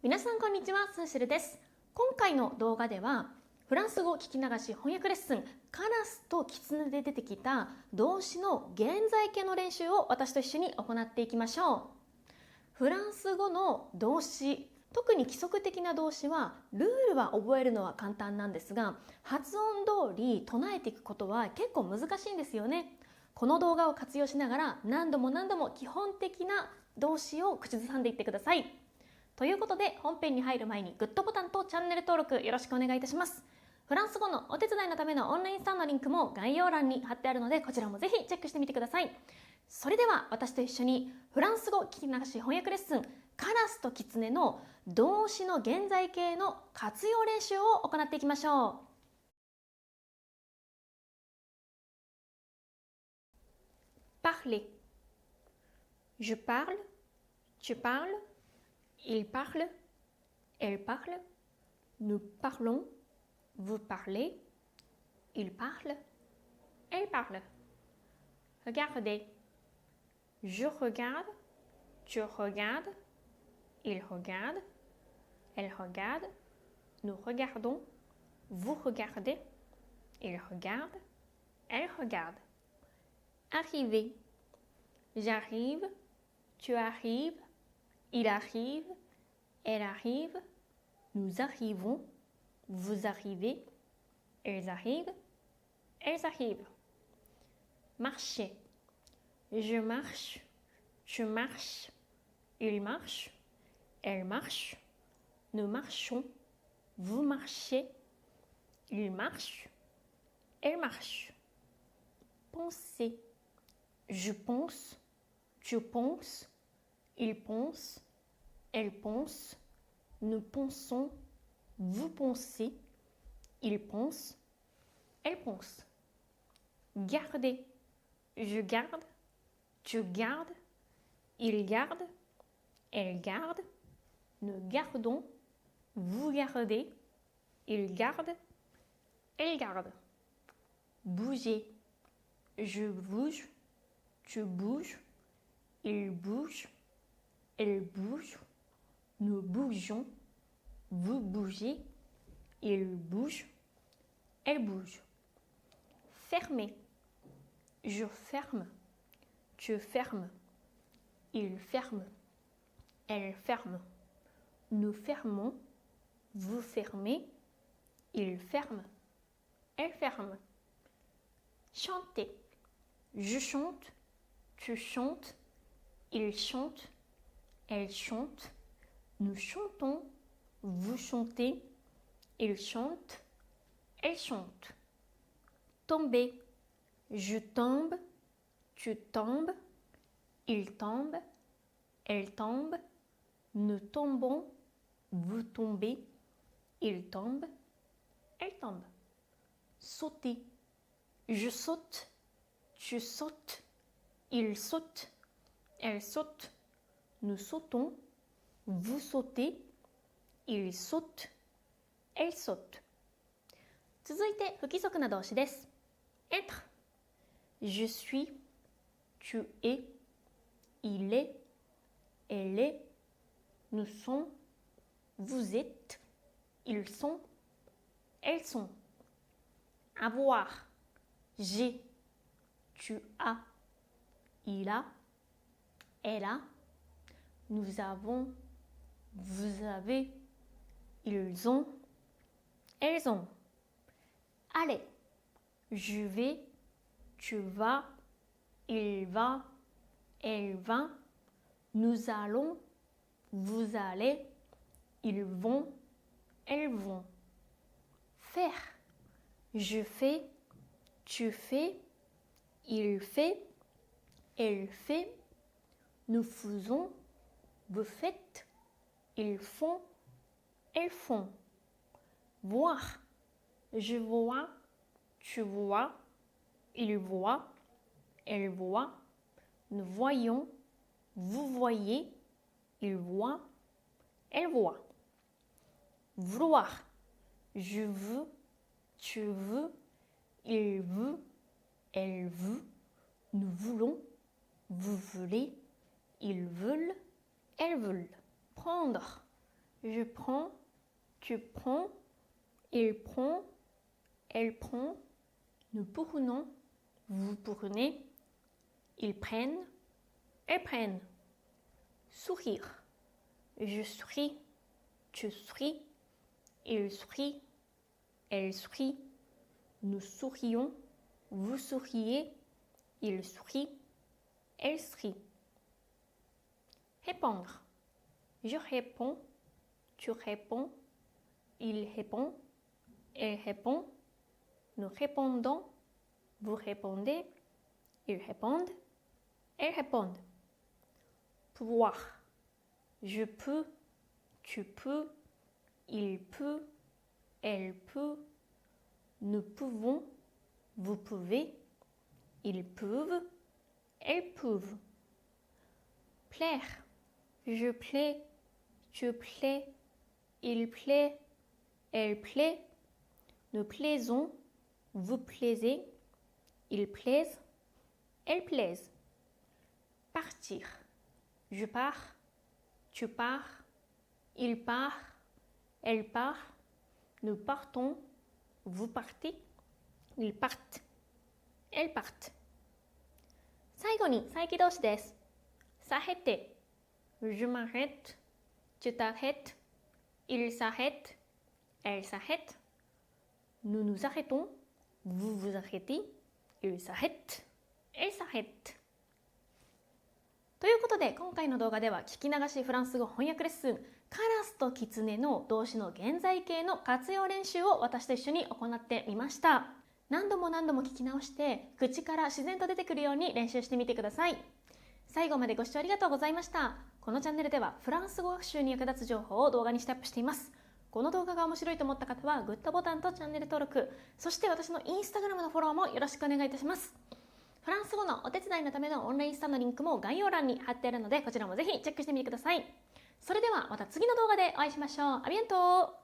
皆さんこんにちは、スンシルです。今回の動画ではフランス語聞き流し翻訳レッスンカラスとキツネで出てきた動詞の現在形の練習を私と一緒に行っていきましょう。フランス語の動詞、特に規則的な動詞はルールは覚えるのは簡単なんですが、発音通り唱えていくことは結構難しいんですよね。この動画を活用しながら何度も基本的な動詞を口ずさんでいってください。ということで本編に入る前にグッドボタンとチャンネル登録よろしくお願いいたします。フランス語のお手伝いのためのオンラインスタンのリンクも概要欄に貼ってあるので、こちらもぜひチェックしてみてください。それでは私と一緒にフランス語聞き流し翻訳レッスンカラスとキツネの動詞の現在形の活用練習を行っていきましょう。Parler. Je parle, tu parles, il parle, elle parle, nous parlons, vous parlez, il parle, elle parle. Regardez. Je regarde, tu regardes, il regarde, elle regarde, nous regardons, vous regardez, il regarde, elle regarde. Arriver. J'arrive, tu arrives, il arrive, elle arrive, nous arrivons, vous arrivez, elles arrivent, elles arrivent. Marcher. Je marche, tu marches, il marche, elle marche, nous marchons, vous marchez, il marche, elle marche. Penser. Je pense, tu penses, il pense, elle pense, nous pensons, vous pensez, il pense, elle pense. Garder. Je garde, tu gardes, il garde, elle garde, nous gardons, vous gardez, il garde, elle garde. Bouger. Je bouge, tu bouges, il bouge, elle bouge, nous bougeons, vous bougez, il bouge, elle bouge. Fermer. Je ferme, tu fermes, il ferme, elle ferme, nous fermons, vous fermez, il ferme, elle ferme. Chanter. Je chante, tu chantes, il chante, elle chante, nous chantons, vous chantez, il chante, elle chante. Tomber. Je tombe, tu tombes, il tombe, elle tombe, nous tombons, vous tombez, il tombe, elle tombe. Sauter. Je saute, tu sautes, il saute, elle saute, nous sautons, vous sautez, il saute, elle saute. 続いて不規則な動詞です。être. Je suis, tu es, il est, elle est, nous sommes, vous êtes, ils sont, elles sont. Avoir. J'ai, tu as, il a, elle a, nous avons, vous avez, ils ont, elles ont. Allez, je vais, tu vas, il va, elle va, nous allons, vous allez, ils vont, elles vont. Faire. Je fais, tu fais, il fait, elle fait, nous faisons, vous faites, ils font, elles font. Voir. Je vois, tu vois, il voit, elle voit, nous voyons, vous voyez, il voit, elle voit. Vouloir. Je veux, tu veux, il veut, elle veut, nous voulons, vous voulez, ils veulent, elles veulent. Prendre. Je prends, tu prends, il prend, elle prend, nous prenons, vous prenez, ils prennent, elles prennent. Sourire. Je souris, tu souris, il sourit, elle sourit, nous sourions, vous souriez, il sourit, elle sourit. Répondre. Je réponds, tu réponds, il répond, elle répond, nous répondons, vous répondez, ils répondent, elles répondent. Pouvoir. Je peux, tu peux, il peut, elle peut, nous pouvons, vous pouvez, ils peuvent, elles peuvent. Plaire. Je plais, tu plais, il plaît, elle plaît, nous plaisons, vous plaisez, ils plaisent, elles plaisent. Partir. Je pars, tu pars, il part, elle part, nous partons, vous partez, ils partent, elles partent. 最後に再起動詞です。s'arrêter. Je m'arrête, tu t'arrêtes, il s'arrête, elle s'arrête, nous nous arrêtons, vous vous arrêtez, il s'arrête, elle s'arrête. ということで今回の動画では聞き流しフランス語翻訳レッスンカラスとキツネの動詞の現在形の活用練習を私と一緒に行ってみました。何度も聞き直して口から自然と出てくるように練習してみてください。最後までご視聴ありがとうございました。このチャンネルではフランス語学習に役立つ情報を動画にしてアップしています。この動画が面白いと思った方はグッドボタンとチャンネル登録、そして私のインスタグラムのフォローもよろしくお願いいたします。フランス語のお手伝いのためのオンラインスタのリンクも概要欄に貼ってあるのでこちらもぜひチェックしてみてください。それではまた次の動画でお会いしましょう。アビエントー。